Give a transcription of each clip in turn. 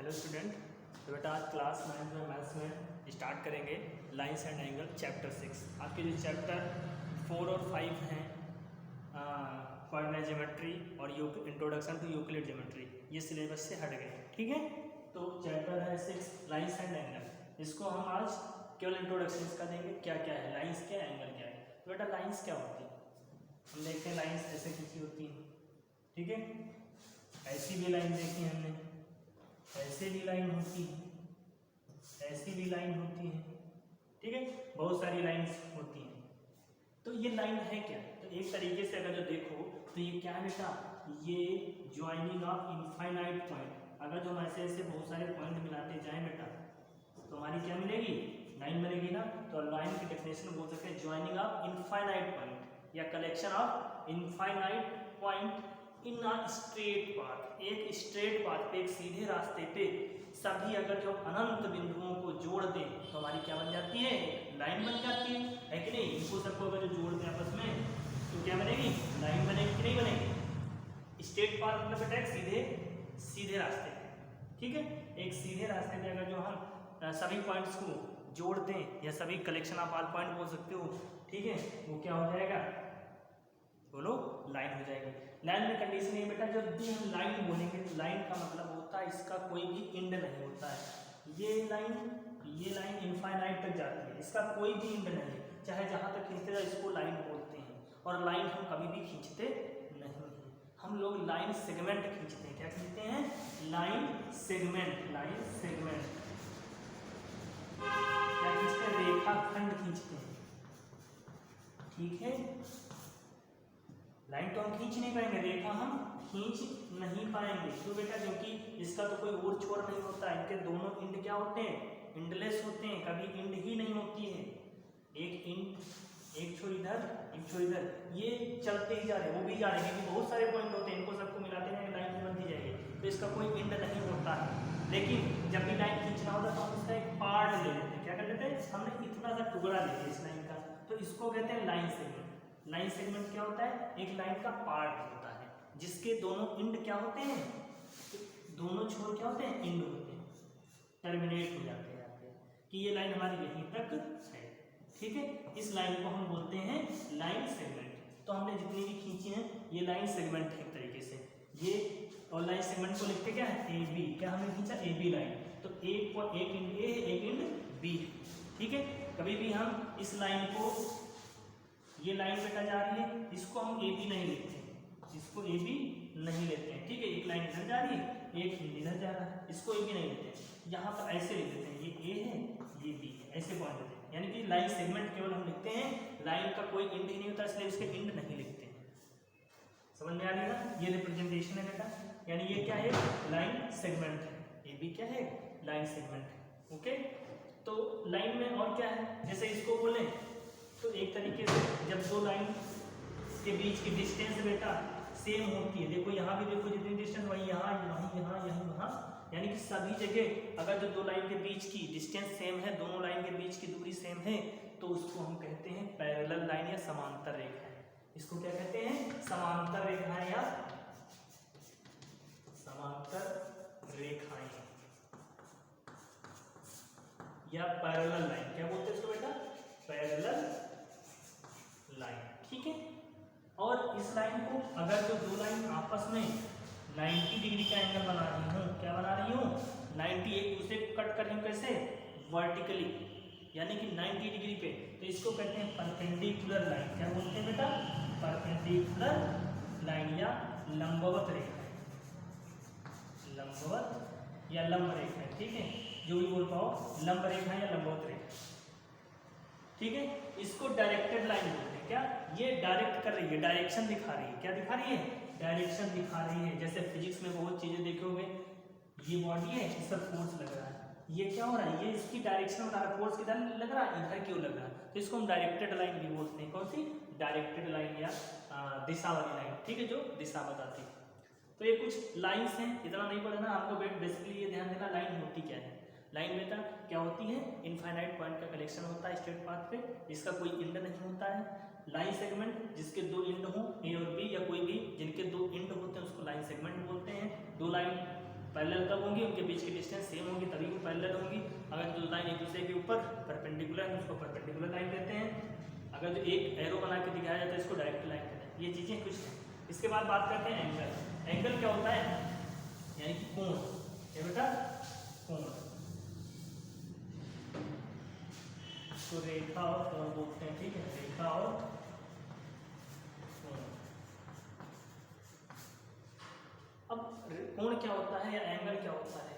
Hello student. तो बेटा आज क्लास 9 में मैथ्स में स्टार्ट करेंगे लाइंस एंड एंगल चैप्टर 6। आपके जो चैप्टर 4 और 5 हैं कोऑर्डिनेट ज्योमेट्री और इंट्रोडक्शन टू यूक्लिड ज्योमेट्री, ये सिलेबस से हट गए हैं। ठीक है, तो चैप्टर है 6 लाइंस एंड एंगल। इसको हम आज केवल इंट्रोडक्शन इसका देंगे, क्या क्या है लाइंस, क्या एंगल क्या है। तो बेटा लाइंस क्या होती है, हम देखते हैं लाइंस ऐसे खींची होती है। ठीक है, ऐसी भी लाइन देखी हमने, ऐसे भी लाइन होती है, ऐसी भी लाइन होती है। ठीक है, बहुत सारी लाइंस होती हैं। तो ये लाइन है क्या, तो एक तरीके से अगर जो देखो तो ये क्या है बेटा, ये ज्वाइनिंग ऑफ इनफाइनाइट पॉइंट। अगर जो हम ऐसे ऐसे बहुत सारे पॉइंट मिलाते जाएं बेटा तो हमारी क्या मिलेगी, लाइन बनेगी ना। तो लाइन की डेफिनेशन बोल सकते हैं ज्वाइनिंग ऑफ इनफाइनाइट पॉइंट या collection of infinite point in a straight path. एक स्ट्रेट पाथ पे, एक सीधे रास्ते पे सभी अगर जो अनंत बिंदुओं को जोड़ दें तो हमारी क्या बन जाती है, लाइन बन जाती है कि नहीं। इनको सबको अगर जो जोड़ दें आपस में तो क्या बनेगी, लाइन बनेगी कि नहीं बनेगी। स्ट्रेट पाथ मतलब बेटा एक सीधे सीधे रास्ते पे। ठीक है, एक सीधे रास्ते पे अगर जो हम सभी पॉइंट्स को जोड़ दें या सभी कलेक्शन ऑफ ऑल पॉइंट बोल सकते हो, ठीक है, वो क्या हो जाएगा, बोलो, लाइन हो जाएगी। लाइन में कंडीशन है बेटा, जब भी हम लाइन बोलेंगे तो लाइन का मतलब होता है इसका कोई भी एंड नहीं होता है। ये लाइन इनफाइनाइट तक जाती है, इसका कोई भी एंड नहीं है, चाहे जहाँ तक खींचते जाए इसको लाइन बोलते हैं। और लाइन हम कभी भी खींचते नहीं हैं, हम लोग लाइन सेगमेंट खींचते हैं। क्या खींचते हैं, लाइन सेगमेंट। लाइन सेगमेंट क्या खींचते हैं, रेखाखंड खींचते हैं। ठीक है, लाइन तो हम खींच नहीं पाएंगे, रेखा हम खींच नहीं पाएंगे। क्यों बेटा, क्योंकि इसका तो कोई और छोर नहीं होता है, इनके दोनों एंड क्या होते हैं, एंडलेस होते हैं, कभी एंड ही नहीं होती है। एक एंड, एक छोर इधर, एक छोर इधर, ये चलते ही जा रहे हैं, वो भी जा रहे हैं, क्योंकि बहुत सारे पॉइंट होते हैं, इनको सबको मिलाते रहेंगे लाइन बनती जाएगी। तो इसका कोई एंड नहीं होता है। लेकिन जब भी लाइन खींचना होता है तो हम इसका एक पार्ट ले लेते हैं। क्या कर लेते हैं, हमने इतना सा टुकड़ा लेते हैं इस लाइन का, तो इसको कहते हैं लाइन सेगमेंट। लाइन सेगमेंट क्या होता है, एक लाइन का पार्ट होता है जिसके दोनों एंड क्या होते हैं, दोनों छोर क्या होते हैं, एंड होते हैं, टर्मिनेट हो जाते हैं आपके, कि ये लाइन हमारी यहीं तक है। ठीक है, इस लाइन को हम बोलते हैं लाइन सेगमेंट। तो हमने जितनी भी खींची हैं ये लाइन सेगमेंट है एक तरीके से ये। और लाइन सेगमेंट को लिखते क्या है, ए बी। क्या हमने खींचा, ए बी लाइन, तो एक एंड ए है, एक एंड बी। ठीक है, कभी भी हम इस लाइन को, ये लाइन बेटा जा रही है, इसको हम ए बी नहीं लिखते हैं, इसको ए बी नहीं लेते हैं। ठीक है, एक लाइन इधर जा रही है, एक इधर जा रहा है, इसको ए बी नहीं लेते हैं। यहाँ पर ऐसे लिख देते हैं, ये ए है, ये बी है, ऐसे पॉइंट देते हैं। यानी कि लाइन सेगमेंट केवल हम लिखते हैं, लाइन का कोई एंड ही नहीं होता, इसलिए इसके एंड नहीं लिखते हैं। समझ में आ रही है ना, ये रिप्रेजेंटेशन है बेटा। यानी ये क्या है, लाइन सेगमेंट है, ए बी क्या है, लाइन सेगमेंट है। ओके, तो लाइन में और क्या है, जैसे इसको बोले तो एक तरीके से जब दो लाइन के बीच की डिस्टेंस बेटा सेम होती है, देखो यहाँ भी देखो जितनी डिस्टेंस वही यहाँ, वहीं यहाँ, यहीं वहाँ, यानी कि सभी जगह अगर जो दो लाइन के बीच की डिस्टेंस सेम है, दोनों लाइन के बीच की दूरी सेम है, तो उसको हम कहते हैं पैरेलल लाइन या समांतर रेखाएं। इसको क्या कहते हैं, समांतर रेखाएं या समांतर रेखाएं या पैरेलल लाइन। क्या बोलते हैं इसको बेटा, पैरेलल लाइन। ठीक है, और इस लाइन को अगर जो दो लाइन आपस में 90 डिग्री का एंगल बना रही हूँ, क्या बना रही हूँ, 90, एक दूसरे को कट कर रही हूँ, कैसे, वर्टिकली, यानी कि 90 डिग्री पे, तो इसको कहते हैं परपेंडिकुलर लाइन। क्या बोलते हैं बेटा, परपेंडिकुलर लाइन या लंबवत रेखा, लंबवत या लंब रेखा। ठीक है, जो भी बोल पाओ, लंब रेखा या लंबवत रेखा। ठीक है, इसको डायरेक्टेड लाइन बोलते हैं। क्या, ये डायरेक्ट कर रही है, डायरेक्शन दिखा रही है। क्या दिखा रही है, डायरेक्शन दिखा रही है। जैसे फिजिक्स में बहुत चीजें देखोगे, ये बॉडी है, इस पर फोर्स लग रहा है, ये क्या हो रहा है, ये इसकी डायरेक्शन बता रहा है, फोर्स किधर लग रहा है, इधर क्यों लग रहा है, तो इसको हम डायरेक्टेड लाइन भी बोलते हैं। कौन सी, डायरेक्टेड लाइन या दिशा वाली लाइन। ठीक है, जो दिशा बताती है। तो ये कुछ लाइन्स हैं, इतना नहीं पढ़ना आपको, बेसिकली ये ध्यान देना लाइन होती क्या है। लाइन बेटा क्या होती है, इनफाइनाइट पॉइंट का कलेक्शन होता है स्ट्रेट पाथ पे, इसका कोई एंड नहीं होता है। लाइन सेगमेंट जिसके दो एंड हो, ए और बी, या कोई भी जिनके दो एंड होते हैं उसको लाइन सेगमेंट बोलते हैं। दो लाइन पैरेलल कब होंगी, उनके बीच की डिस्टेंस सेम होगी तभी वो पैरेलल होंगी। अगर जो लाइन एक दूसरे के ऊपर परपेंडिकुलर है उसको परपेंडिकुलर लाइन कहते हैं। अगर जो एक एरो बना के दिखाया जाता है इसको डायरेक्ट लाइन कहते हैं। ये चीज़ें कुछ हैं। इसके बाद बात करते हैं एंगल। एंगल क्या होता है, यानी कि कोण। क्या बेटा, कोण। तो रेखा और कोण बोलते हैं, ठीक है, रेखा और कोण। अब कोण क्या होता है या एंगल क्या होता है,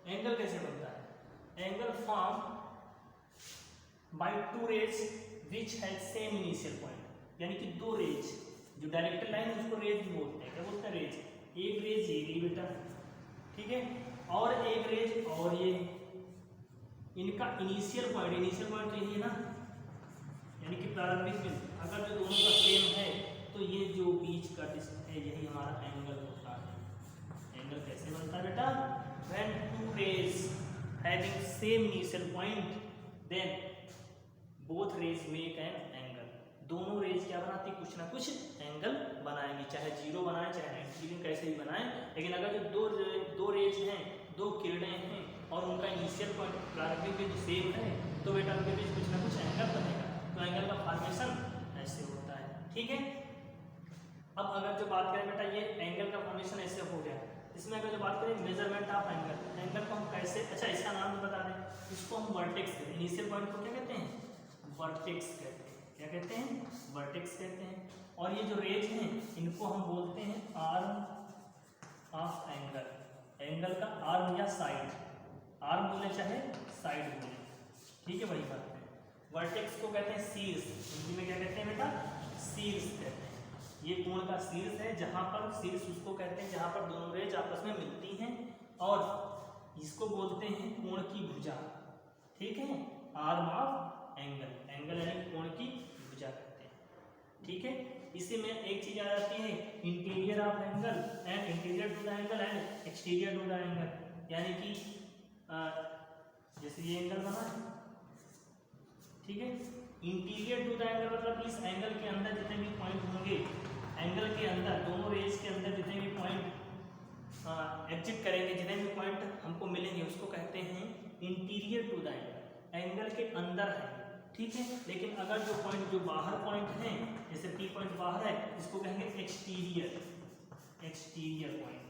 एंगल कैसे बनता है। Angle form by two rays which has same initial point, यानी कि दो रेज, जो डायरेक्ट लाइन है उसको रेज बोलते हैं। क्या बोलते हैं, रेज। एक रेज ये गई बेटा, ठीक है, और एक रेज और ये, इनका इनिशियल पॉइंट तो यही है ना, यानी कि प्रारंभिक बिंदु। अगर जो दोनों का सेम है तो ये जो बीच का डिस्टेंस है यही हमारा एंगल होता है। एंगल कैसे बनता है बेटा, when two rays having same initial point then both rays make an angle। दोनों रेज क्या बनाती, कुछ ना कुछ एंगल बनाएंगी, चाहे 0 बनाए चाहे 90 डिग्री कैसे भी बनाए। लेकिन अगर जो दो रेज हैं, दो किरणें हैं और उनका इनिशियल पॉइंट प्रारंभिक बिंदु सेम है तो बेटा उनके बीच कुछ ना कुछ एंगल बनेगा। तो एंगल का फॉर्मेशन ऐसे होता है, ठीक है। अब अगर जो बात करें बेटा, ये एंगल का फॉर्मेशन ऐसे हो गया। इसमें अगर जो बात करें मेजरमेंट ऑफ एंगल, एंगल को हम कैसे, अच्छा इसका नाम भी बता दें, इसको हम वर्टेक्स कहते हैं। इनिशियल पॉइंट को क्या कहते हैं, वर्टेक्स कहते हैं। क्या कहते हैं, वर्टेक्स कहते हैं। और ये जो रेज हैं इनको हम बोलते हैं आर्म ऑफ एंगल। एंगल का आर्म या साइड, आर्म बोले चाहे साइड बोले, ठीक है, वही बात है। वर्टेक्स को कहते हैं शीर्ष, हिंदी में क्या कहते हैं बेटा, शीर्ष कहते हैं। ये कोण का शीर्ष है, जहां पर शीर्ष उसको कहते हैं जहां पर दोनों रेज आपस में मिलती हैं, और इसको बोलते हैं कोण की भुजा, ठीक है, आर्म ऑफ एंगल। एंगल यानी कोण की भुजा कहते हैं, ठीक है। इसी में एक चीज आ जाती है interior of angle and interior to the angle and exterior to the angle. यानी कि जैसे ये एंगल बना है, ठीक है, इंटीरियर टू द एंगल मतलब इस एंगल के अंदर जितने भी पॉइंट होंगे, एंगल के अंदर दोनों रेज के अंदर जितने भी पॉइंट एग्जिट करेंगे, जितने भी पॉइंट हमको मिलेंगे उसको कहते हैं interior to the angle. Angle के अंदर है, ठीक है। लेकिन अगर जो पॉइंट जो बाहर पॉइंट है, जैसे पी पॉइंट बाहर है, इसको कहेंगे एक्सटीरियर, एक्सटीरियर पॉइंट,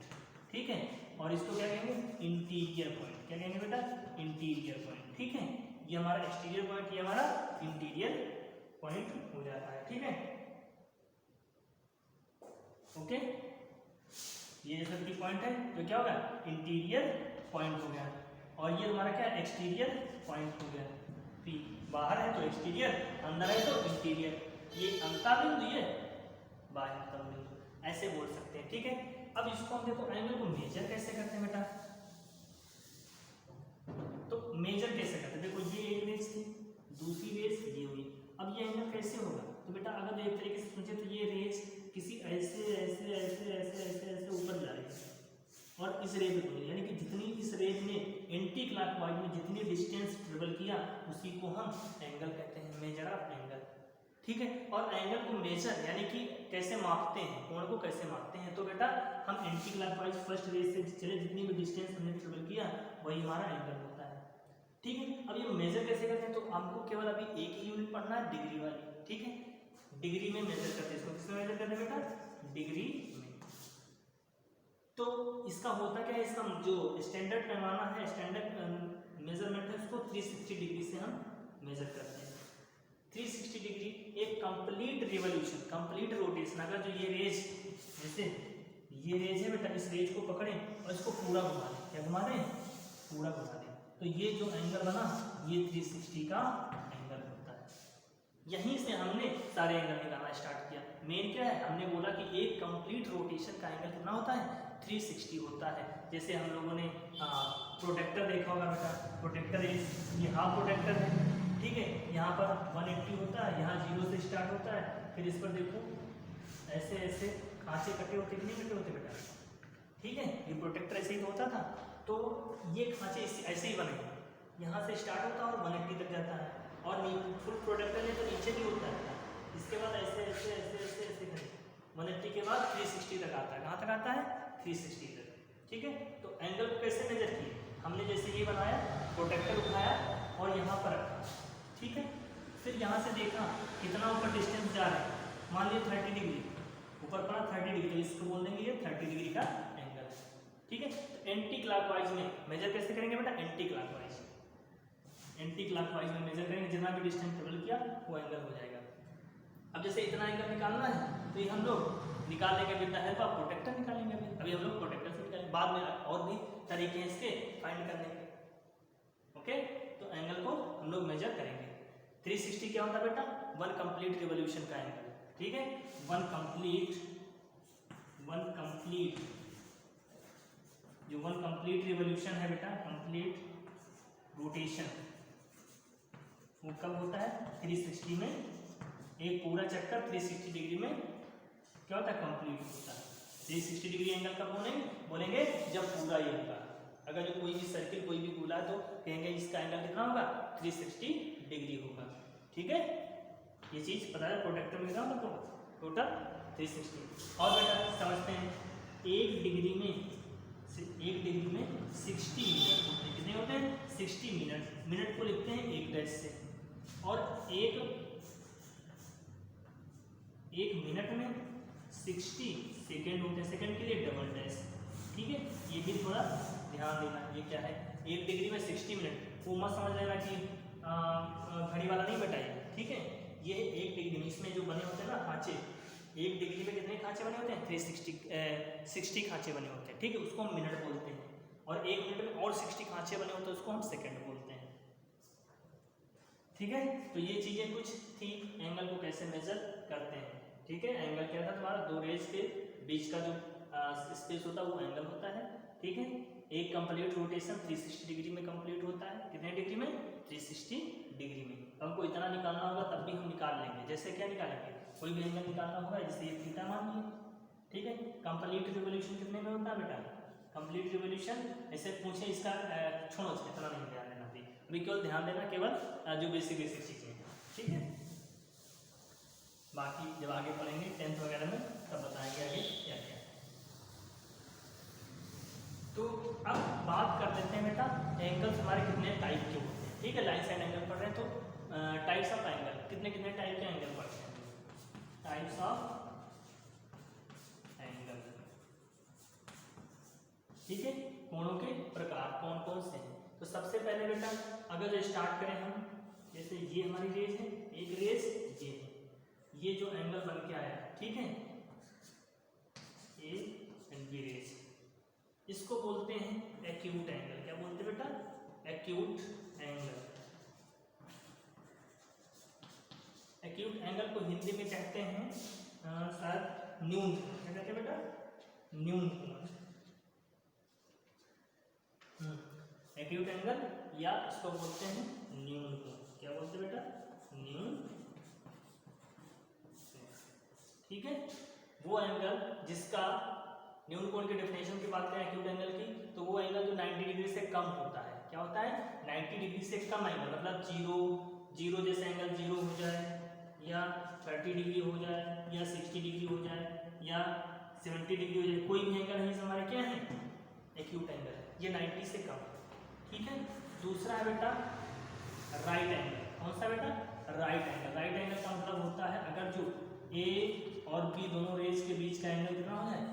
ठीक है। और इसको क्या कहेंगे, इंटीरियर पॉइंट। क्या कहेंगे बेटा, इंटीरियर पॉइंट, ठीक है। ये हमारा एक्सटीरियर पॉइंट, ये हमारा इंटीरियर पॉइंट हो जाता है, ठीक है, ओके। ये जैसे पी पॉइंट है तो क्या होगा, इंटीरियर पॉइंट हो गया, और ये हमारा क्या, एक्सटीरियर पॉइंट हो गया। पी बाहर है तो एक्सटीरियर, अंदर है तो इंटीरियर। ये अंतर बिंदु, ये बाह्य बिंदु, ऐसे बोल सकते हैं, ठीक है। अब इसको हम देखो एंगल को मेजर कैसे करते हैं बेटा, तो मेजर कैसे करते हैं, देखो ये एक रेज थी, दूसरी रेज ये हुई। अब ये एंगल कैसे होगा, तो बेटा अगर एक तरीके से सोचे तो ये रेज किसी ऐसे ऐसे ऐसे ऐसे ऐसे ऐसे ऊपर जा रही है और इस रेज को, यानी कि जितनी इस रेज ने एंटी क्लॉकवाइज में जितनी डिस्टेंस ट्रेवल किया उसी को हम एंगल कहते हैं, मेजर ऑफ एंगल, ठीक है। और एंगल को मेजर यानी कि कैसे मापते हैं, कोण को कैसे मापते हैं, तो बेटा हम एंटी क्लॉकवाइज फर्स्ट रेज से चले, जितनी भी डिस्टेंस हमने ट्रेवल किया वही हमारा एंगल होता है, ठीक है। अब ये मेजर कैसे करते हैं, तो हमको केवल अभी एक ही यूनिट पढ़ना है, डिग्री वाली, ठीक है। डिग्री में मेजर करते हैं, इसको किसमें मेजर करते हैं बेटा, डिग्री में। तो इसका होता क्या है, इसका जो स्टैंडर्ड पैमाना है, स्टैंडर्ड मेजरमेंट है, उसको 360 डिग्री से हम मेजर करते हैं। 360 डिग्री एक कंप्लीट रिवॉल्यूशन, कंप्लीट रोटेशन। अगर जो ये रेज, जैसे ये रेज है बेटा, इस रेज को पकड़ें और इसको पूरा घुमा दें, क्या घुमा दें, पूरा घुमा दें, तो ये जो एंगल बना ये 360 का एंगल होता है। यहीं से हमने सारे एंगल निकालना स्टार्ट किया। मेन क्या है, हमने बोला कि एक कंप्लीट रोटेशन का एंगल कितना होता है, 360 होता है। जैसे हम लोगों ने प्रोटेक्टर देखा होगा बेटा, प्रोटेक्टर ये हाफ प्रोटेक्टर है, ठीक है। यहाँ पर 180 होता है, यहाँ 0 से स्टार्ट होता है, फिर इस पर देखो ऐसे ऐसे खांचे कटे होते, कितने कटे होते बेटा, ठीक है। ये प्रोटेक्टर ऐसे ही तो होता था, तो ये खांचे ऐसे ही बने, यहाँ से स्टार्ट होता है और 180 तक जाता है, और फुल प्रोटेक्टर है तो नीचे भी होता है। इसके बाद ऐसे ऐसे ऐसे ऐसे ऐसे करें, 180 के बाद 360 तक आता है। कहाँ तक आता है? 360 तक। ठीक है, तो एंगल को कैसे मेजर किए? हमने जैसे ये बनाया, प्रोटेक्टर उठाया और यहाँ पर रखा। ठीक है, फिर यहाँ से देखा कितना ऊपर डिस्टेंस जा रहा है, मान लिया 30 डिग्री ऊपर पड़ा 30 डिग्री, तो इसको बोल देंगे ये 30 डिग्री का एंगल है। ठीक है, तो एंटी क्लॉकवाइज में मेजर कैसे करेंगे बेटा? एंटी क्लॉकवाइज में मेजर करेंगे, जितना भी डिस्टेंस ट्रेवल किया वो एंगल हो जाएगा। अब जैसे इतना एंगल निकालना है तो ये हम लोग निकाल लेंगे with the help of protractor निकालेंगे। अभी हम लोग प्रोटेक्टर से निकालेंगे, बाद में और भी तरीके हैं इसके फाइंड करने के। ओके, तो एंगल को हम लोग मेजर करेंगे। 360 क्या होता है बेटा? 1 कंप्लीट रिवॉल्यूशन का एंगल। ठीक है, 1 कंप्लीट जो 1 कंप्लीट रिवॉल्यूशन है बेटा, कंप्लीट रोटेशन वो कब होता है? 360 में। एक पूरा चक्कर 360 डिग्री में क्या होता है? कंप्लीट होता है। 360 डिग्री एंगल कब बोलेंगे? जब पूरा ये होगा। अगर जो कोई भी सर्किल कोई भी गोला है तो कहेंगे इसका एंगल कितना होगा? 360 डिग्री होगा। ठीक है, ये चीज पता है प्रोटेक्टर में कितना होगा? तो टोटल 360। और बेटा समझते हैं, 1 डिग्री में 60 मिनट होते हैं। कितने होते हैं? 60 मिनट। मिनट को लिखते हैं 1 डैश से, और एक मिनट में 60 सेकेंड होते हैं। सेकेंड के लिए डबल डैश। ठीक है, ये भी थोड़ा ध्यान देना। ये क्या है? 1 डिग्री में 60 मिनट। वो मत समझ लेना कि घड़ी वाला नहीं बताइए। ठीक है, ये 1 डिग्री में इसमें जो बने होते हैं ना खांचे, 1 डिग्री में कितने खांचे बने होते हैं? 60 खांचे बने होते हैं। ठीक है, उसको हम मिनट बोलते हैं। और 1 मिनट में और 60 खांचे बने होते हैं, उसको हम सेकेंड बोलते हैं। ठीक है, तो ये चीजें कुछ थी एंगल को कैसे मेजर करते हैं। ठीक है, एंगल क्या था तुम्हारा? 2 रेज के बीच का जो स्पेस होता है वो एंगल होता है। ठीक है, एक कंप्लीट रोटेशन 360 डिग्री में कंप्लीट होता है। कितने डिग्री में? 360 डिग्री में। हमको इतना निकालना होगा तब भी हम निकाल लेंगे। जैसे क्या निकालेंगे? कोई भी एंगल निकालना होगा, जैसे ये थीटा मान लिए। ठीक है, कंप्लीट रिवॉल्यूशन कितने में होता है बेटा? कंप्लीट रिवॉल्यूशन ऐसे पूछे इसका छोड़ो, इतना नहीं ध्यान देना थी अभी, केवल ध्यान देना केवल जो बेसिक चीजें हैं। ठीक है, बाकी जब आगे पढ़ेंगे 10th वगैरह में तब बताएंगे आगे क्या क्या। तो अब बात कर लेते हैं बेटा एंगल्स हमारे कितने टाइप के होते हैं। ठीक है, लाइन साइड एंगल पढ़ रहे हैं तो टाइप्स ऑफ एंगल, कितने टाइप के एंगल पढ़ते हैं? Types of angle. ठीक है, कोणों के प्रकार कौन कौन से हैं? तो सबसे पहले बेटा अगर स्टार्ट करें हम, जैसे ये हमारी रेज है, एक रेज ये जो एंगल बन के आया, ठीक है, ए एंड बी रेज, इसको बोलते हैं एक्यूट एंगल। क्या बोलते हैं बेटा? Acute angle. एक्यूट एंगल को हिंदी में कहते हैं शायद न्यून। क्या कहते हैं बेटा? न्यून कोण। एक्यूट एंगल या इसको बोलते हैं न्यून कोण। क्या बोलते हैं बेटा? न्यून। ठीक है, वो एंगल जिसका न्यून कोण की डेफिनेशन की बात करें एक्यूट एंगल की, तो वो एंगल जो 90 डिग्री से कम होता है। क्या होता है? 90 डिग्री से कम एंगल, मतलब जीरो जैसे एंगल 0 हो जाए, या 30 डिग्री हो जाए, या 60 डिग्री हो जाए, या 70 डिग्री हो जाए, कोई भी एंगल नहीं हमारे क्या है? Acute angle. ये 90 से कम। ठीक है, दूसरा है बेटा राइट एंगल। कौन सा बेटा? Right angle. राइट एंगल का मतलब होता है अगर जो ए और बी दोनों रेज के बीच का एंगल कितना हो जाए?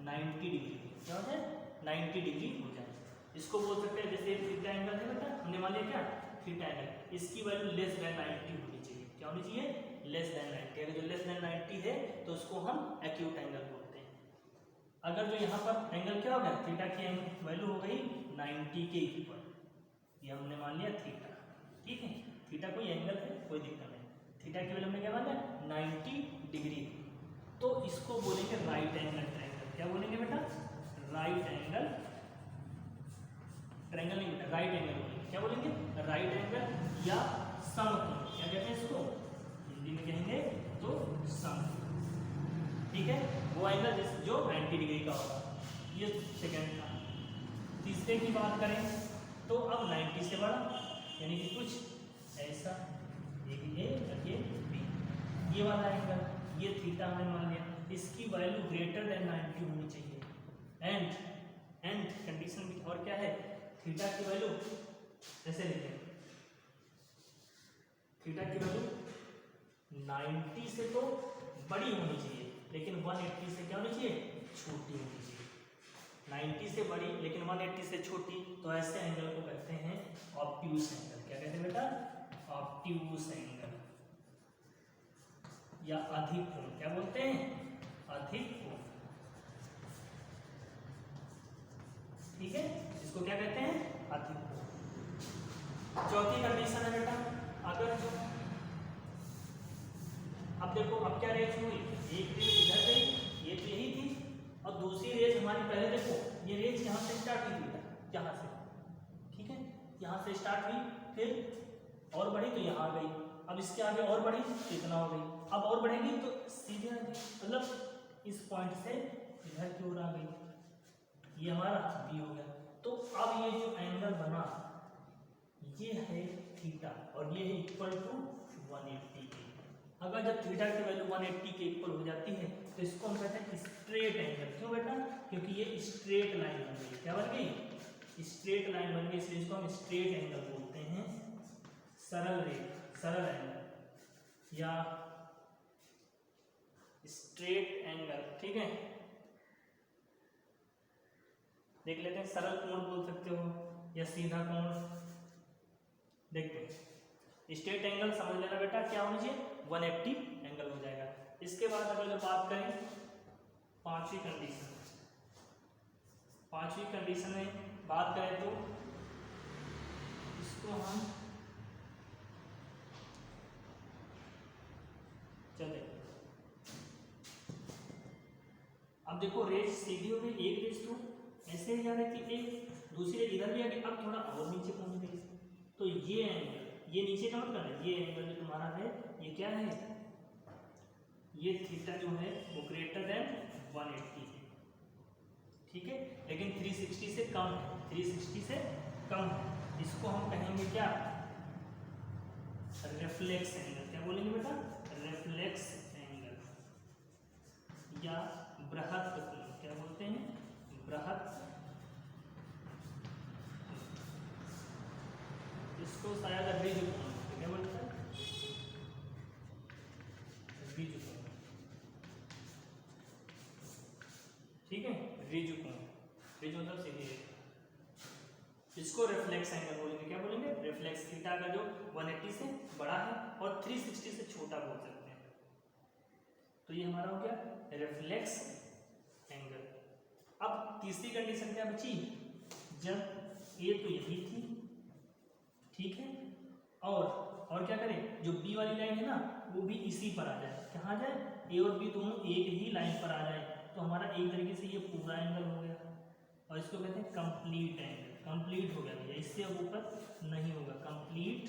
90 डिग्री। क्या हो जाए? 90 डिग्री हो जाए। इसको बोल सकते हैं जैसे थीटा एंगल है बेटा, हमने मान लिया क्या? थीटा एंगल, इसकी वैल्यू लेस देन 90 होनी चाहिए। क्या होनी चाहिए? Less than 90। अगर जो लेस देन 90 है तो उसको हम एक्यूट एंगल बोलते हैं। अगर जो यहाँ पर एंगल क्या हो गया? थीटा की वैल्यू हो गई 90 के ऊपर, ये हमने मान लिया थीटा। ठीक है, थीटा कोई एंगल है, कोई दिक्कत नहीं। थीटा की वैल्यू हमने क्या मान लिया? 90 डिग्री। तो इसको बोलेंगे राइट एंगल ट्रायंगल। क्या बोलेंगे बेटा? राइट एंगल ट्रायंगल नहीं बेटा, राइट एंगल बोलेंगे। क्या बोलेंगे? राइट एंगल या समकोण। क्या कहते हैं इसको? हिंदी में कहेंगे तो समकोण। ठीक है, वो एंगल जो 90 डिग्री का होगा। ये सेकंड था। तीसरे की बात करें तो अब 90 से बड़ा, यानी कि कुछ ऐसा, ये भी ए और ये बी, ये वाला एंगल, ये थीटा हमने मान लिया। इसकी वैल्यू ग्रेटर देन 90 होनी चाहिए। एंड कंडीशन भी और क्या है, थीटा की वैल्यू ऐसे लिखें, थीटा की वैल्यू 90 से तो बड़ी होनी चाहिए लेकिन 180 से क्या होनी चाहिए, छोटी होनी चाहिए। 90 से बड़ी लेकिन 180 से छोटी, तो ऐसे एंगल को कहते हैं ऑब्ट्यूस एंगल। क्या कहते हैं बेटा, ऑब्ट्यूस एंगल या अधिक कोण। क्या बोलते हैं, अधिक कोण। ठीक है, इसको क्या कहते हैं, अधिक कोण। चौथी कंडीशन है बेटा, अगर अब देखो अब क्या रेज हुई, एक रेज इधर गई, ये तो यही थी, और दूसरी रेज हमारी पहले देखो ये रेज यहाँ से स्टार्ट हुई थी, यहाँ से, ठीक है, यहाँ से स्टार्ट हुई, फिर और बढ़ी तो यहाँ आ गई, अब इसके आगे और बढ़ी तो इतना हो गई, अब और बढ़ेगी तो सीधे आ गई, मतलब इस पॉइंट से इधर की ओर आ गई, ये हमारा बी हो गया। तो अब ये जो एंगल बना ये है थीटा और ये है इक्वल टू 180 के। अगर जब थीटा की वैल्यू 180 के इक्वल हो जाती है तो इसको हम कहते हैं स्ट्रेट एंगल। क्यों बेटा, क्योंकि ये स्ट्रेट लाइन बन गई। क्या बन गई, स्ट्रेट लाइन बन गई, इसलिए इसको हम स्ट्रेट एंगल बोलते हैं, सरल रेखा, सरल एंगल या स्ट्रेट एंगल। ठीक है, देख लेते हैं, सरल कोण बोल सकते हो या सीधा कोण। देखते हैं, स्ट्रेट एंगल समझ लेना बेटा क्या होना चाहिए, 180 एंगल हो जाएगा। इसके बाद अगर जो बात करें पांचवी कंडीशन में बात करें तो इसको हम चले, अब देखो रेज सीधी हो गई, एक रेज तो ऐसे ही जा रही थी, एक दूसरी रेज इधर भी आ गई, अब थोड़ा और नीचे पहुंच गई, तो ये एंगल, ये नीचे का मत करना, ये एंगल जो तुम्हारा है ये क्या है, ये थीटा जो है वो ग्रेटर देन 180 है। ठीक है, लेकिन 360 से कम है, 360 से कम है, इसको हम कहेंगे क्या, रिफ्लेक्स एंगल। क्या बोलेंगे बेटा, रिफ्लेक्स एंगल या बृहत कोण। क्या बोलते हैं, बृहत, इसको शायद रिज कोण, क्या बोलते हैं, रिज कोण। ठीक है, रिज कोण, रिज मतलब सीधी रेखा, इसको रिफ्लेक्स एंगल बोलेंगे। क्या बोलेंगे, रिफ्लेक्स। थीटा का जो 180 से बड़ा है और 360 से छोटा बोल सकते हैं, तो ये हमारा हो गया रिफ्लेक्स एंगल। अब तीसरी कंडीशन क्या बची, जब ए तो यही थी, ठीक है, और क्या करें, जो बी वाली लाइन है ना वो भी इसी पर आ जाए। कहाँ जाए, ए और बी दोनों एक ही लाइन पर आ जाए, तो हमारा एक तरीके से ये पूरा एंगल हो गया, और इसको कहते हैं कंप्लीट एंगल। कंप्लीट हो गया भैया, इससे अब ऊपर नहीं होगा, कंप्लीट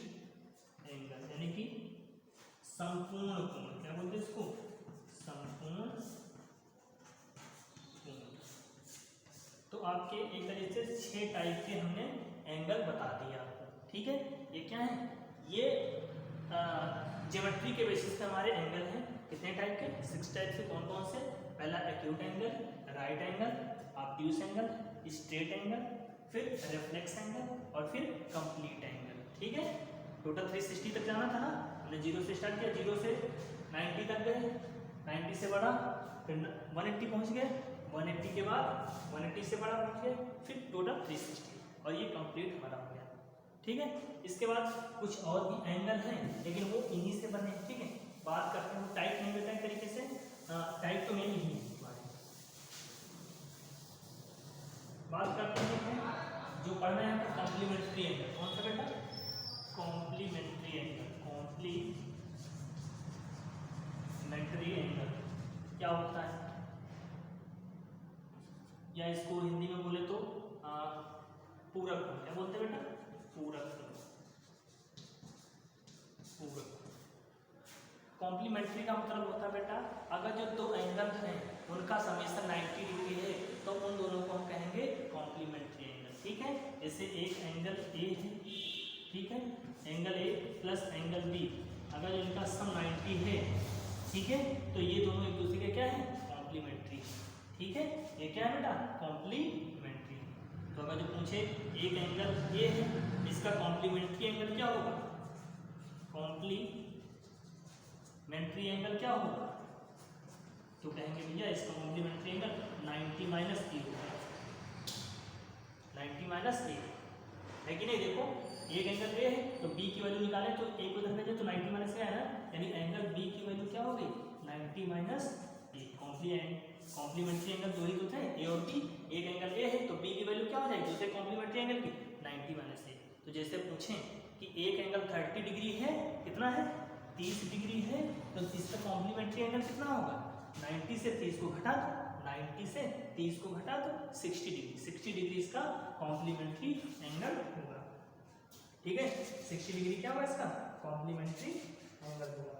एंगल यानी कि संपूर्ण कोण। क्या बोलते हैं इसको, संपूर्ण कोण। तो आपके एक तरीके से 6 टाइप के हमने एंगल बता दिया आपको। ठीक है, ये क्या है, ये ज्योमेट्री के बेसिस पे हमारे एंगल हैं। कितने टाइप के, 6 टाइप से। कौन कौन से, पहला acute angle, right angle, obtuse angle, straight angle, फिर रिफ्लेक्स एंगल और फिर कंप्लीट एंगल। ठीक है, टोटल 360 तक जाना था ना, हमने 0 से स्टार्ट किया, 0 से 90 तक गए, 90 से बड़ा, फिर 180 पहुंच गए, 180 के बाद 180 से बड़ा पहुंच गए, फिर टोटल 360, और ये कंप्लीट हमारा हो गया। ठीक है, इसके बाद कुछ और भी एंगल हैं लेकिन वो इन्हीं से बने हैं। ठीक है, बात करते हैं टाइप नहीं बेटा, एक तरीके से टाइप तो मेन ही है। बात करते हैं जो पढ़ना है आपको कॉम्प्लीमेंट्री एंगल। कौन सा बेटा, कॉम्प्लीमेंट्री एंगल। कॉम्प्लीमेंट्री एंगल क्या होता है, या इसको हिंदी में बोले तो पूरक कोण। क्या बोलते हैं बेटा, पूरक कोण। पूरक कॉम्प्लीमेंट्री का मतलब होता है बेटा, अगर जो दो एंगल हैं उनका समेशन 90 डिग्री है तो उन दोनों को हम कहेंगे कॉम्प्लीमेंट्री एंगल। ठीक है, जैसे एक एंगल ए है, ठीक है, angle A plus angle B, अगर इनका सम 90 है, ठीक है, तो ये दोनों एक दूसरे के क्या है, ठीक है, ये क्या है बेटा, कॉम्प्लीमेंट्री। तो अगर जो पूछे एक एंगल ये है, इसका कॉम्प्लीमेंट्री एंगल क्या होगा, कॉम्प्लीमेंट्री एंगल क्या होगा, तो कहेंगे भैया इसका कॉम्प्लीमेंट्री एंगल 90 माइनस ए होगा, 90 माइनस ए है कि नहीं। देखो एक एंगल ए है तो बी की वैल्यू निकालें तो ए को इधर भेजें तो 90 माइनस ए है ना, यानी एंगल बी की वैल्यू क्या हो गई 90 माइनस ए। कॉम्प्लीमेंट्री एंगल दो ही तो थे, ए और बी। एक एंगल ए है तो बी की वैल्यू क्या हो जाएगी दूसरे कॉम्प्लीमेंट्री एंगल की 90 माइनस ए। तो जैसे पूछें कि एक एंगल 30 डिग्री है, कितना है 30 डिग्री है, तो इसका कॉम्प्लीमेंट्री एंगल कितना होगा 90 से 30 को घटा दो, 90 से 30 को घटा दो 60 डिग्री, 60 डिग्री इसका कॉम्प्लीमेंट्री एंगल होगा। ठीक है, 60 डिग्री क्या होगा इसका कॉम्प्लीमेंट्री एंगल होगा।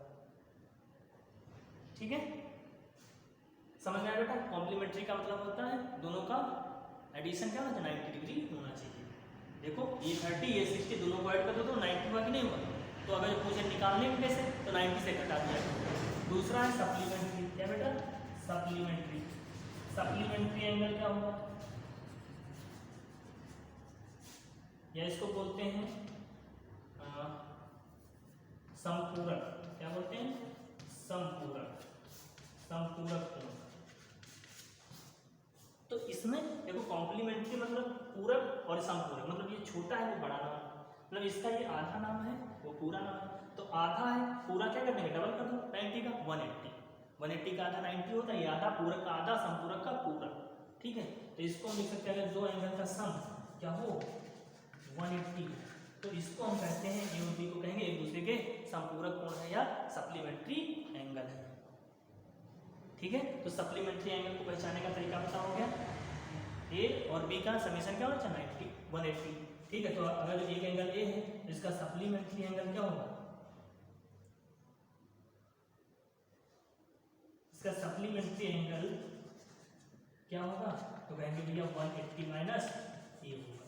ठीक है, समझ में आया बेटा। कॉम्प्लीमेंट्री का मतलब होता है दोनों का एडिशन क्या होना चाहिए 90 डिग्री होना चाहिए। देखो ये 30 ये 60 दोनों को ऐड कर दो तो 90 हुआ कि नहीं हुआ। तो अगर पूछे निकालने में कैसे तो 90 से घटा दिया। दूसरा है सप्लीमेंट्री, क्या बेटा सप्लीमेंट्री। सप्लीमेंट्री एंगल क्या होगा, या इसको बोलते हैं समपूरक। क्या बोलते हैं समपूरक, समपूरक कोण। तो इसमें देखो कॉम्प्लीमेंट्री मतलब पूरक और समपूरक, मतलब ये छोटा है वो बड़ा नाम, मतलब इसका ये आधा नाम है वो पूरा नाम है। तो आधा है पूरा क्या करने का डबल कर दो 90 का 180, 180 का आधा 90 होता है, ये आधा पूरक का आधा समपूरक का पूरा। ठीक है, तो इसको हम लिख सकते हैं अगर दो एंगल का सम क्या हो 180, तो इसको हम कहते हैं ए और बी को कहेंगे एक दूसरे के समपूरक कोण है या सप्लीमेंट्री एंगल है। ठीक है, तो सप्लीमेंट्री एंगल को पहचानने का तरीका पता हो गया, ए और बी का समेशन क्या होना चाहिए 90 180। ठीक है, तो अगर जो एक एंगल ए है तो इसका सप्लीमेंट्री एंगल क्या होगा, इसका सप्लीमेंट्री एंगल क्या होगा, तो कहेंगे भैया 180 माइनस ए होगा।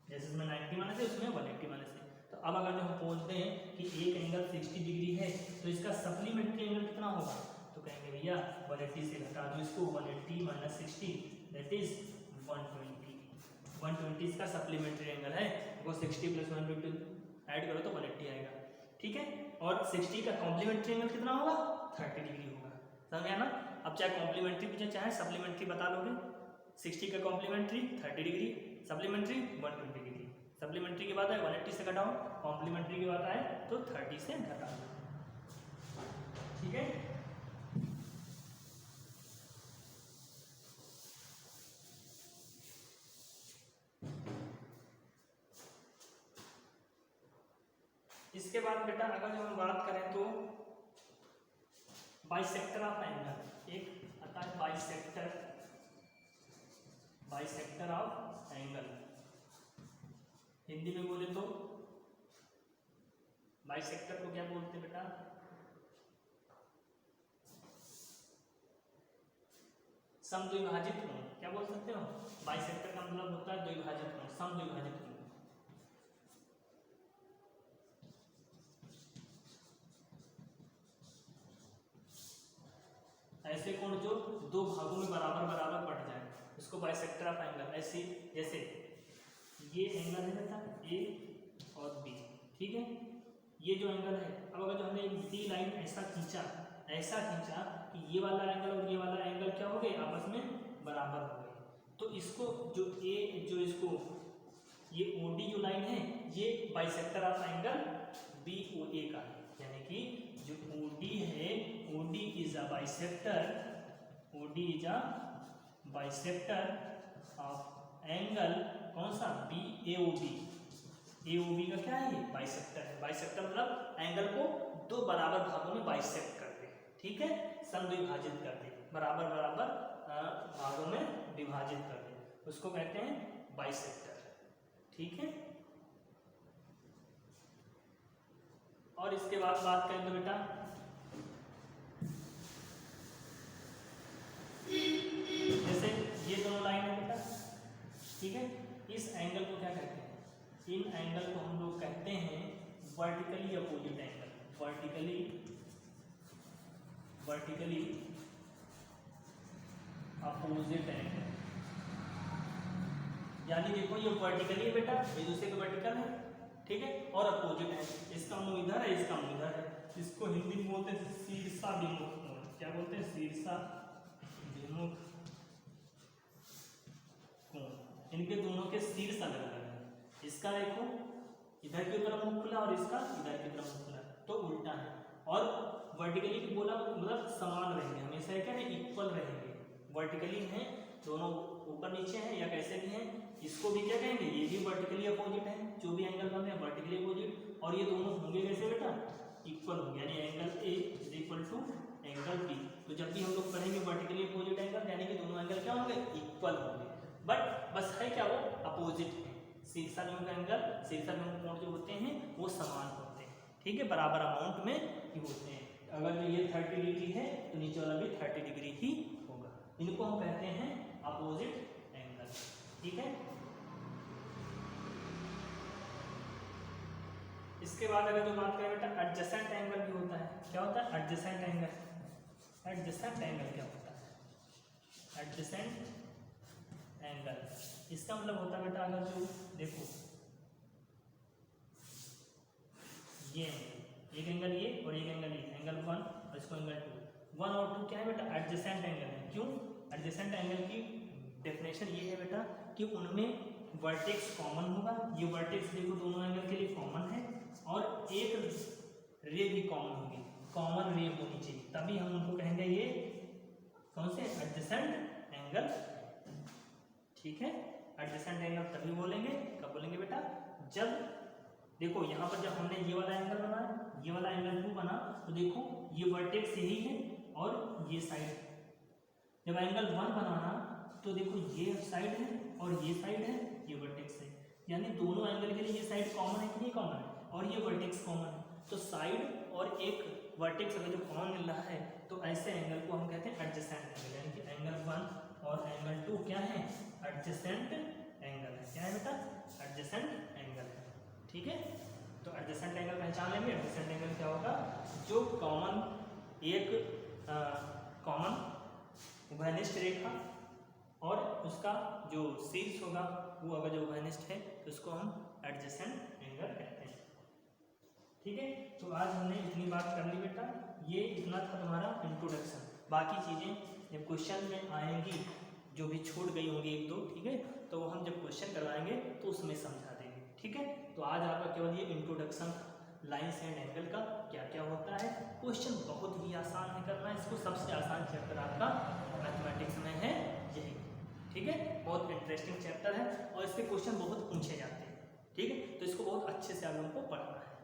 जैसे इसमें 90 माइनस है उसमें 180 माइनस है। तो अब अगर जो हम पूछते हैं कि एक एंगल 60 डिग्री है तो इसका सप्लीमेंट्री एंगल कितना होगा, तो कहेंगे भैया 180 से घटा दो इसको 180 माइनस 60 दैट इज 120। 120 इसका सप्लीमेंट्री एंगल है, वो 60 प्लस 120 ऐड करो तो 180 आएगा। ठीक है, और 60 का कॉम्प्लीमेंट्री एंगल कितना होगा 30 डिग्री होगा। समझ गया ना। अब चाहे कॉम्प्लीमेंट्री पूछे चाहे सप्लीमेंट्री बता लोगे। 60 का complementary 30 degree, supplementary 120 degree. Supplementary की बात है 180 से घटाओ, कॉम्प्लीमेंट्री की बात आए तो 30 से घटा दो। ठीक है, इसके बाद बेटा अगर जो हम बात करें तो बाइसेक्टर ऑफ एंगल, एक आता है bisector, bisector of angle. Hindi में बोले तो बाइसेक्टर को क्या बोलते हैं बेटा, समद्विभाजित कोण। क्या बोल सकते हो, बाइसेक्टर का मतलब होता है द्विभाजित कोण, समद्विभाजित कोण। ऐसे कोण जो दो भागों में बराबर बराबर बढ़ जाए उसको बाइसेक्टर ऑफ एंगल। ऐसे जैसे ये एंगल है बेटा ए और बी, ठीक है, ये जो एंगल है, अब अगर जो हमने एक डी लाइन ऐसा खींचा कि ये वाला एंगल और ये वाला एंगल क्या हो गए आपस में बराबर हो गए, तो इसको जो ए जो इसको ये ओडी जो लाइन है ये bisector of angle B O A का है, यानी कि जो ओडी है OD is a bisector, OD is a bisector of angle कौन सा B A O B. A O B का क्या है ये बाइसेक्टर है। बाइसेक्टर मतलब एंगल को दो बराबर भागों में बाइसेक्ट कर दे, ठीक है, समद्विभाजित कर दे, बराबर बराबर भागों में विभाजित कर दे, उसको कहते हैं बाइसेक्टर। ठीक है, और इसके बाद बात करें तो बेटा जैसे ये दोनों लाइन है बेटा, ठीक है, इस एंगल को क्या कहते हैं, इन एंगल को हम लोग कहते हैं vertically opposite angle. Vertically opposite angle, यानी देखो ये वर्टिकली है बेटा, ये दूसरे का वर्टिकल है, ठीक है, और अपोजिट है, इसका मुंह इधर है, इसका मुंह इधर है। इसको हिंदी में बोलते हैं शीर्षाभिमुख कोण। क्या बोलते हैं? शीर्षाभिमुख कोण। इनके दोनों के शीर्ष अलग अलग है। इसका देखो इधर की तरफ मुंह खुला और इसका इधर की तरफ मुंह खुला, तो उल्टा है। और वर्टिकली की बोला मतलब समान रहेंगे, हमेशा क्या है, इक्वल रहेंगे। वर्टिकली हैं दोनों, ऊपर नीचे हैं या कैसे भी हैं, इसको भी क्या कहेंगे, ये भी वर्टिकली अपोजिट है, जो भी एंगल बन रहे हैं वर्टिकली अपोजिट। और ये दोनों होंगे कैसे बेटा, इक्वल होंगे, यानी angle A is equal to angle B. तो जब भी हम लोग पढ़ेंगे वर्टिकली अपोजिट एंगल, यानी कि दोनों एंगल क्या होंगे, इक्वल होंगे। बट बस है क्या, वो अपोजिट है। शीर्षाभिमुख एंगल, शीर्षाभिमुख कोण जो होते हैं वो समान होते हैं, ठीक है, बराबर अमाउंट में ही होते हैं। अगर जो ये 30 डिग्री है तो नीचे वाला भी 30 डिग्री ही होगा। इनको हम कहते हैं अपोजिट एंगल, ठीक है। इसके बाद अगर जो बात करें बेटा एडजेसेंट एंगल भी होता है। क्या होता है एडजेसेंट एंगल? एडजेसेंट एंगल क्या होता है? एडजेसेंट एंगल इसका मतलब होता है बेटा, अगर जो देखो ये एक एंगल ये और एक एंगल ये, एंगल 1 और इसको एंगल 2, 1 और 2 क्या है बेटा, एडजेसेंट एंगल है। क्यों? एडजेसेंट एंगल की डेफिनेशन ये है बेटा कि उनमें वर्टेक्स कॉमन होगा। ये वर्टेक्स देखो दोनों एंगल के लिए कॉमन है, और एक रे भी कॉमन होगी, कॉमन रे होनी चाहिए, तभी हम उनको कहेंगे ये कौन से, एडजेसेंट एंगल, ठीक है। एडजेसेंट एंगल तभी बोलेंगे, कब बोलेंगे बेटा, जब देखो यहाँ पर जब हमने ये वाला एंगल बनाया, ये वाला एंगल 2 बना, तो देखो ये वर्टेक्स यही है और ये साइड। जब एंगल 1 बनाना तो देखो ये साइड है और ये साइड है, ये वर्टेक्स है, यानी दोनों एंगल के लिए ये साइड कॉमन है कि नहीं कॉमन है, और ये वर्टेक्स कॉमन है। तो साइड और एक वर्टेक्स अगर जो कॉमन मिल रहा है तो ऐसे एंगल को हम कहते हैं एडजेसेंट एंगल, यानी कि एंगल 1 और एंगल 2 क्या है, एडजेसेंट एंगल है। क्या है बेटा, एडजेसेंट एंगल है, ठीक है। तो एडजेसेंट एंगल पहचान लेंगे। एडजेसेंट एंगल क्या होगा, जो कॉमन एक कॉमन उभयनिष्ठ रेखा और उसका जो शीर्ष होगा वो अगर जो उभयनिष्ठ है तो उसको हम एडजेसेंट एंगल कहते हैं, ठीक है। तो आज हमने इतनी बात कर ली बेटा, ये इतना था तुम्हारा इंट्रोडक्शन। बाकी चीज़ें जब क्वेश्चन में आएंगी, जो भी छूट गई होंगी 1-2, ठीक है, तो वो हम जब क्वेश्चन करवाएंगे तो उसमें समझा देंगे, ठीक है। तो आज आपका केवल ये इंट्रोडक्शन लाइन्स एंड एंगल का क्या क्या होता है। क्वेश्चन बहुत ही आसान है करना, इसको सबसे आसान चैप्टर आपका मैथमेटिक्स में है यही, ठीक है। बहुत इंटरेस्टिंग चैप्टर है और इसके क्वेश्चन बहुत पूछे जाते हैं, ठीक है। तो इसको बहुत अच्छे से आप लोगों को पढ़ना है।